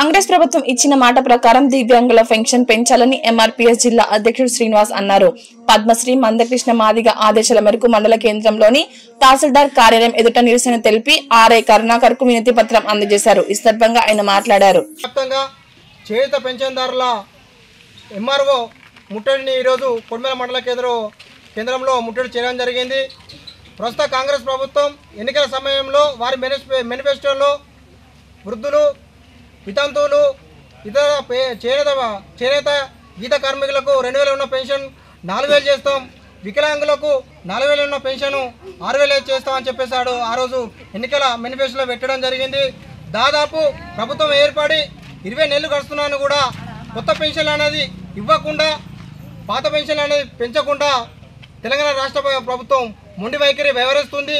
కాంగ్రెస్ ప్రభుత్వం ఇచ్చిన మాట ప్రకారం దివ్యాంగుల పెన్షన్ పెంచాలని ఎంఆర్పీఎస్ జిల్లా అధ్యక్షుడు శ్రీనివాస్ అన్నారు. పద్మశ్రీ మందకృష్ణ మాదిగ ఆదేశాల మేరకు మండల కేంద్రంలోని తహసీల్దార్ కార్యాలయం ఎదుట నిరసన తెలిపి ఆర్ఐ కరుణాకర్ కు వినతి పత్రం అందజేశారు. ఈ సందర్భంగా ఆయన మాట్లాడారు. చేయుత పెన్షన్దారుల ఎంఆర్ఓ ముట్టడిని ఈరోజు కొడిమేల మండల కేంద్రంలో ముట్టడి చేయడం జరిగింది. ప్రస్తుత కాంగ్రెస్ ప్రభుత్వం ఎన్నికల సమయంలో వారి మేనిఫెస్టోలో వృద్ధులు, వితంతువులు, ఇతర చేనేత గీత కార్మికులకు 2000 ఉన్న పెన్షన్ 4000 చేస్తాం, వికలాంగులకు 4000 ఉన్న పెన్షన్ 6000 చేస్తామని చెప్పేశాడు. ఆ రోజు ఎన్నికల మేనిఫెస్టోలో పెట్టడం జరిగింది. దాదాపు ప్రభుత్వం ఏర్పడి 20 నెలలు గడుస్తున్నాను కూడా కొత్త పెన్షన్లు అనేది ఇవ్వకుండా, పాత పెన్షన్లు అనేది పెంచకుండా తెలంగాణ రాష్ట్ర ప్రభుత్వం మొండి వైఖరి వ్యవహరిస్తుంది.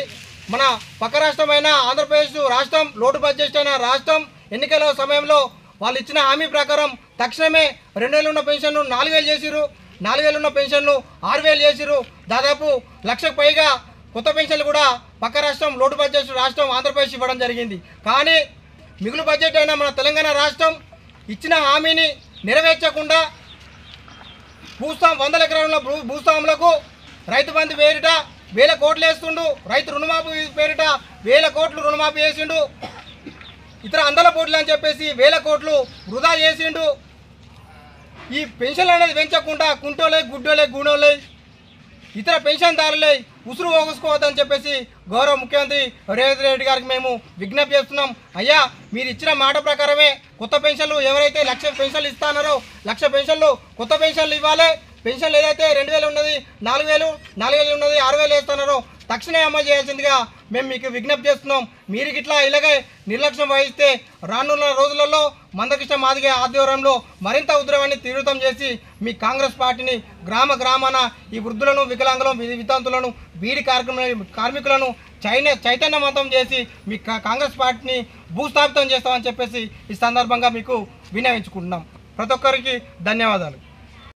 మన పక్క రాష్ట్రమైన ఆంధ్రప్రదేశ్ రాష్ట్రం లోటు బడ్జెట్ అయిన రాష్ట్రం ఎన్నికల సమయంలో వాళ్ళు ఇచ్చిన హామీ ప్రకారం తక్షణమే 2000 ఉన్న పెన్షన్ను 4000 చేసిరు, 4000 ఉన్న పెన్షన్ను 6000 చేసిరు. దాదాపు 1,00,000కు పైగా కొత్త పెన్షన్లు కూడా పక్క రాష్ట్రం లోటు బడ్జెట్ రాష్ట్రం ఆంధ్రప్రదేశ్ ఇవ్వడం జరిగింది. కానీ మిగులు బడ్జెట్ అయిన మన తెలంగాణ రాష్ట్రం ఇచ్చిన హామీని నెరవేర్చకుండా 100 ఎకరాల భూస్వాములకు రైతు బంధు పేరిట 1000 కోట్లు వేస్తుండు, రైతు రుణమాఫీ పేరిట 1000 కోట్లు రుణమాఫీ చేసిండు, ఇతర అందల పోట్లు అని చెప్పేసి 1000 కోట్లు వృధా చేసిండు. ఈ పెన్షన్లు అనేది పెంచకుండా కుంటోలే, గుడ్డోలే, గూడోలే, ఇతర పెన్షన్దారులే ఉసురు పోగొసుకోవద్దని చెప్పేసి గౌరవ ముఖ్యమంత్రి రేవంత్ రెడ్డి గారికి మేము విజ్ఞప్తి చేస్తున్నాం. అయ్యా, మీరు ఇచ్చిన మాట ప్రకారమే కొత్త పెన్షన్లు ఎవరైతే 1,00,000 పెన్షన్లు ఇస్తానారో 1,00,000 పెన్షన్లు కొత్త పెన్షన్లు ఇవ్వాలి. పెన్షన్లు ఏదైతే 2000 ఉన్నది 4000 ఉన్నది 6000 వేస్తున్నారో తక్షణమే అమలు చేయాల్సిందిగా మేము మీకు విజ్ఞప్తి చేస్తున్నాం. మీరు ఇట్లా ఇలాగే నిర్లక్ష్యం వహిస్తే రానున్న రోజులలో మందకృష్ణ మాదిగ ఆధ్వర్యంలో మరింత ఉద్రవాన్ని తీవ్రతం చేసి మీ కాంగ్రెస్ పార్టీని గ్రామాన ఈ వృద్ధులను, వికలాంగులను, వితంతులను, బీడీ కార్మికులను చైతన్యవంతం చేసి మీ కాంగ్రెస్ పార్టీని భూస్థాపితం చేస్తామని చెప్పేసి ఈ సందర్భంగా మీకు విన్నవించుకుంటున్నాం. ప్రతి ఒక్కరికి ధన్యవాదాలు.